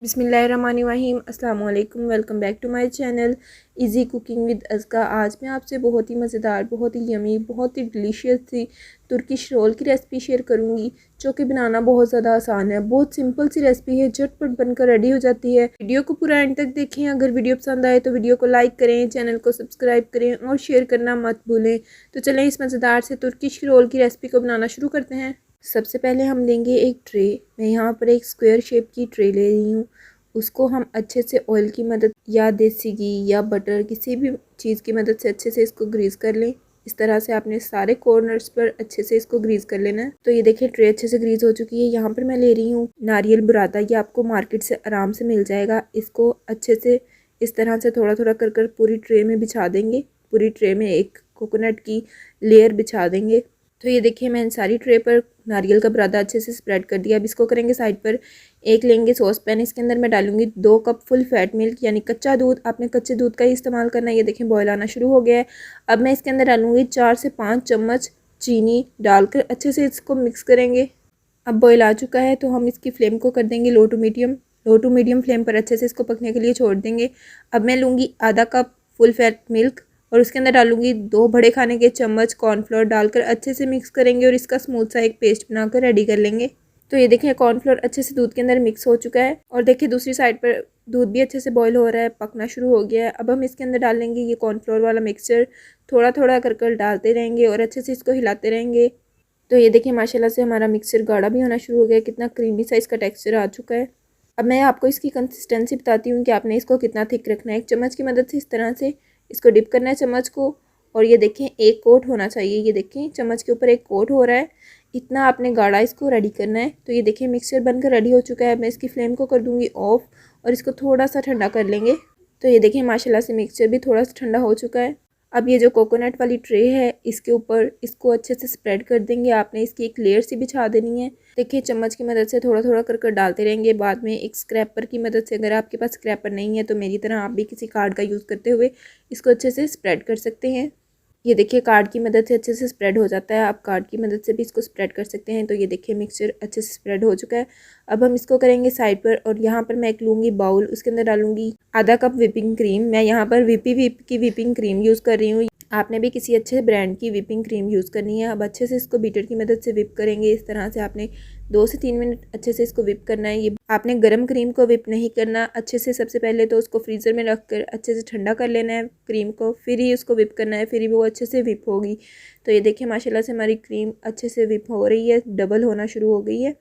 बिस्मिल्लाहिर्रहमानिर्रहीम अस्सलाम वालेकुम। Welcome back to my channel easy cooking with Azka. आज मैं आपसे बहुत ही मज़ेदार, बहुत ही यमी, बहुत ही डिलीशियस सी तुर्किश रोल की रेसिपी शेयर करूंगी, जो कि बनाना बहुत ज़्यादा आसान है। बहुत सिंपल सी रेसिपी है, झटपट बनकर रेडी हो जाती है। वीडियो को पूरा एंड तक देखें। अगर वीडियो पसंद आए तो वीडियो को लाइक करें, चैनल को सब्सक्राइब करें और शेयर करना मत भूलें। तो चलें इस मज़ेदार से तुर्किश रोल की रेसिपी को बनाना शुरू करते हैं। सबसे पहले हम लेंगे एक ट्रे। मैं यहाँ पर एक स्क्वायर शेप की ट्रे ले रही हूँ। उसको हम अच्छे से ऑयल की मदद या देसी घी या बटर किसी भी चीज़ की मदद से अच्छे से इसको ग्रीस कर लें। इस तरह से आपने सारे कॉर्नर्स पर अच्छे से इसको ग्रीस कर लेना है। तो ये देखिए ट्रे अच्छे से ग्रीस हो चुकी है। यहाँ पर मैं ले रही हूँ नारियल बुरादा। ये आपको मार्केट से आराम से मिल जाएगा। इसको अच्छे से इस तरह से थोड़ा थोड़ा कर कर पूरी ट्रे में बिछा देंगे। पूरी ट्रे में एक कोकोनट की लेयर बिछा देंगे। तो ये देखिए मैंने सारी ट्रे पर नारियल का बुरादा अच्छे से स्प्रेड कर दिया। अब इसको करेंगे साइड पर। एक लेंगे सॉस पैन। इसके अंदर मैं डालूंगी 2 कप फुल फैट मिल्क, यानी कच्चा दूध। आपने कच्चे दूध का ही इस्तेमाल करना है। ये देखें बॉयल आना शुरू हो गया है। अब मैं इसके अंदर डालूंगी 4 से 5 चम्मच चीनी डालकर अच्छे से इसको मिक्स करेंगे। अब बॉयल आ चुका है तो हम इसकी फ्लेम को कर देंगे लो टू मीडियम फ्लेम पर अच्छे से इसको पकने के लिए छोड़ देंगे। अब मैं लूँगी आधा कप फुल फैट मिल्क और उसके अंदर डालूंगी 2 बड़े खाने के चम्मच कॉर्नफ्लोर डालकर अच्छे से मिक्स करेंगे और इसका स्मूथ सा एक पेस्ट बनाकर रेडी कर लेंगे। तो ये देखिए कॉर्नफ्लोर अच्छे से दूध के अंदर मिक्स हो चुका है और देखिए दूसरी साइड पर दूध भी अच्छे से बॉईल हो रहा है, पकना शुरू हो गया है। अब हम इसके अंदर डालेंगे ये कॉर्नफ्लोर वाला मिक्सचर। थोड़ा थोड़ा कर कर डालते रहेंगे और अच्छे से इसको हिलाते रहेंगे। तो ये देखिए माशाल्लाह से हमारा मिक्सचर गाढ़ा भी होना शुरू हो गया है। कितना क्रीमी सा इसका टेक्स्चर आ चुका है। अब मैं आपको इसकी कंसिस्टेंसी बताती हूँ कि आपने इसको कितना थिक रखना है। एक चम्मच की मदद से इस तरह से इसको डिप करना है चम्मच को और ये देखें एक कोट होना चाहिए। ये देखें चम्मच के ऊपर एक कोट हो रहा है। इतना आपने गाढ़ा इसको रेडी करना है। तो ये देखिए मिक्सचर बनकर रेडी हो चुका है। मैं इसकी फ्लेम को कर दूँगी ऑफ और इसको थोड़ा सा ठंडा कर लेंगे। तो ये देखिए माशाल्लाह से मिक्सचर भी थोड़ा सा ठंडा हो चुका है। अब ये जो कोकोनट वाली ट्रे है इसके ऊपर इसको अच्छे से स्प्रेड कर देंगे। आपने इसकी एक लेयर सी बिछा देनी है। देखिए चम्मच की मदद से थोड़ा थोड़ा कर कर डालते रहेंगे। बाद में एक स्क्रैपर की मदद से, अगर आपके पास स्क्रैपर नहीं है तो मेरी तरह आप भी किसी कार्ड का यूज़ करते हुए इसको अच्छे से स्प्रेड कर सकते हैं। ये देखिए कार्ड की मदद से अच्छे से स्प्रेड हो जाता है। आप कार्ड की मदद से भी इसको स्प्रेड कर सकते हैं। तो ये देखिए मिक्सचर अच्छे से स्प्रेड हो चुका है। अब हम इसको करेंगे साइड पर और यहाँ पर मैं एक लूँगी बाउल। उसके अंदर डालूंगी आधा कप विपिंग क्रीम। मैं यहाँ पर विप की विपिंग क्रीम यूज़ कर रही हूँ। आपने भी किसी अच्छे ब्रांड की विपिंग क्रीम यूज़ करनी है। अब अच्छे से इसको बीटर की मदद से विप करेंगे। इस तरह से आपने 2 से 3 मिनट अच्छे से इसको विप करना है। ये आपने गर्म क्रीम को विप नहीं करना। अच्छे से सबसे पहले तो उसको फ्रीज़र में रख कर अच्छे से ठंडा कर लेना है क्रीम को, फिर ही उसको विप करना है, फिर ही वो अच्छे से विप होगी। तो ये देखिए माशाल्लाह से हमारी क्रीम अच्छे से विप हो रही है, डबल होना शुरू हो गई है।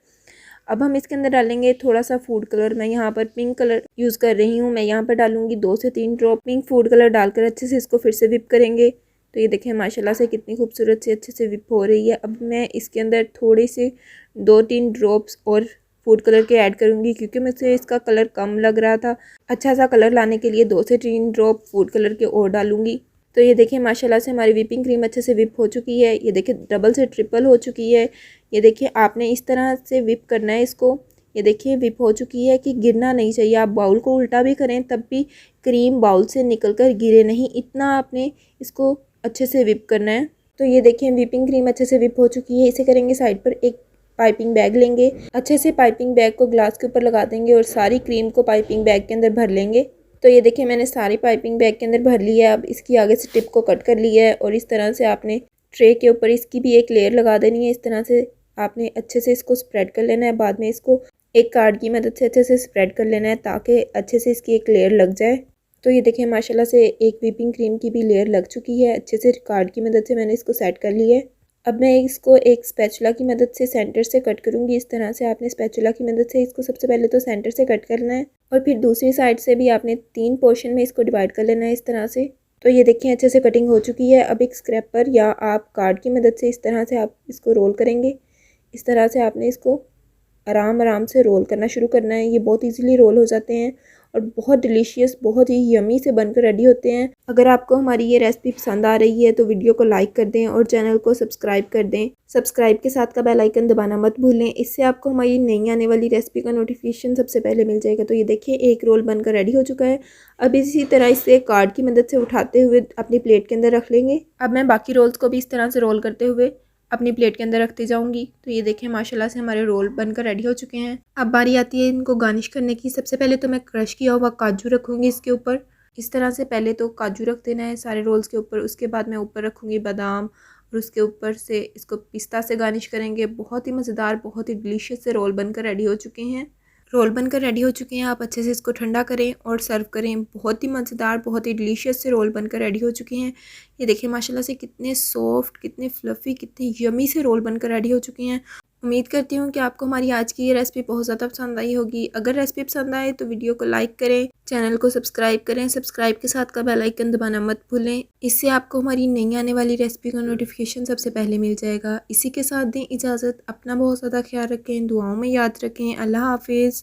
अब हम इसके अंदर डालेंगे थोड़ा सा फूड कलर। मैं यहाँ पर पिंक कलर यूज़ कर रही हूँ। मैं यहाँ पर डालूंगी 2 से 3 ड्रॉप पिंक फूड कलर डालकर अच्छे से इसको फिर से विप करेंगे। तो ये देखें माशाल्लाह से कितनी खूबसूरत से अच्छे से विप हो रही है। अब मैं इसके अंदर थोड़ी सी 2-3 ड्रॉप्स और फूड कलर के ऐड करूँगी, क्योंकि मुझसे इसका कलर कम लग रहा था। अच्छा सा कलर लाने के लिए 2 से 3 ड्रॉप फूड कलर के और डालूँगी। तो ये देखिए माशाल्लाह से हमारी विपिंग क्रीम अच्छे से विप हो चुकी है। ये देखिए डबल से ट्रिपल हो चुकी है। ये देखिए आपने इस तरह से विप करना है इसको। ये देखिए विप हो चुकी है कि गिरना नहीं चाहिए। आप बाउल को उल्टा भी करें तब भी क्रीम बाउल से निकलकर गिरे नहीं, इतना आपने इसको अच्छे से विप करना है। तो ये देखिए विपिंग क्रीम अच्छे से विप हो चुकी है। इसे करेंगे साइड पर। एक पाइपिंग बैग लेंगे। अच्छे से पाइपिंग बैग को ग्लास के ऊपर लगा देंगे और सारी क्रीम को पाइपिंग बैग के अंदर भर लेंगे। तो ये देखिए मैंने सारी पाइपिंग बैग के अंदर भर लिया है। अब इसकी आगे से टिप को कट कर लिया है और इस तरह से आपने ट्रे के ऊपर इसकी भी एक लेयर लगा देनी है। इस तरह से आपने अच्छे से इसको स्प्रेड कर लेना है। बाद में इसको एक कार्ड की मदद से अच्छे से स्प्रेड कर लेना है ताकि अच्छे से इसकी एक लेयर लग जाए। तो ये देखिए माशाल्लाह से एक विपिंग क्रीम की भी लेयर लग चुकी है। अच्छे से कार्ड की मदद से मैंने इसको सेट कर लिया है। अब मैं इसको एक स्पैचुला की मदद से सेंटर से कट करूँगी। इस तरह से आपने स्पैचुला की मदद से इसको सबसे पहले तो सेंटर से कट करना है और फिर दूसरी साइड से भी आपने 3 पोर्शन में इसको डिवाइड कर लेना है इस तरह से। तो ये देखिए अच्छे से कटिंग हो चुकी है। अब एक स्क्रैपर या आप कार्ड की मदद से इस तरह से आप इसको रोल करेंगे। इस तरह से आपने इसको आराम आराम से रोल करना शुरू करना है। ये बहुत इजीली रोल हो जाते हैं और बहुत डिलीशियस, बहुत ही यमी से बनकर रेडी होते हैं। अगर आपको हमारी ये रेसिपी पसंद आ रही है तो वीडियो को लाइक कर दें और चैनल को सब्सक्राइब कर दें। सब्सक्राइब के साथ का बेल आइकन दबाना मत भूलें, इससे आपको हमारी नई आने वाली रेसिपी का नोटिफिकेशन सबसे पहले मिल जाएगा। तो ये देखिए एक रोल बनकर रेडी हो चुका है। अब इसी तरह इसे कार्ड की मदद से उठाते हुए अपनी प्लेट के अंदर रख लेंगे। अब मैं बाकी रोल्स को भी इस तरह से रोल करते हुए अपनी प्लेट के अंदर रखते जाऊंगी। तो ये देखें माशाल्लाह से हमारे रोल बनकर रेडी हो चुके हैं। अब बारी आती है इनको गार्निश करने की। सबसे पहले तो मैं क्रश किया हुआ काजू रखूँगी इसके ऊपर। इस तरह से पहले तो काजू रख देना है सारे रोल्स के ऊपर। उसके बाद मैं ऊपर रखूँगी बादाम और उसके ऊपर से इसको पिस्ता से गार्निश करेंगे। बहुत ही मज़ेदार, बहुत ही डिलीशियस से रोल बनकर रेडी हो चुके हैं। रोल बनकर रेडी हो चुके हैं। आप अच्छे से इसको ठंडा करें और सर्व करें। बहुत ही मज़ेदार, बहुत ही डिलीशियस से रोल बनकर रेडी हो चुके हैं। ये देखिए माशाल्लाह से कितने सॉफ्ट, कितने फ्लफ़ी, कितने यमी से रोल बनकर रेडी हो चुके हैं। उम्मीद करती हूँ कि आपको हमारी आज की ये रेसिपी बहुत ज़्यादा पसंद आई होगी। अगर रेसिपी पसंद आए तो वीडियो को लाइक करें, चैनल को सब्सक्राइब करें। सब्सक्राइब के साथ का बेल आइकन दबाना मत भूलें। इससे आपको हमारी नई आने वाली रेसिपी का नोटिफिकेशन सबसे पहले मिल जाएगा। इसी के साथ दें इजाज़त। अपना बहुत ज़्यादा ख्याल रखें, दुआओं में याद रखें। अल्लाह हाफिज़।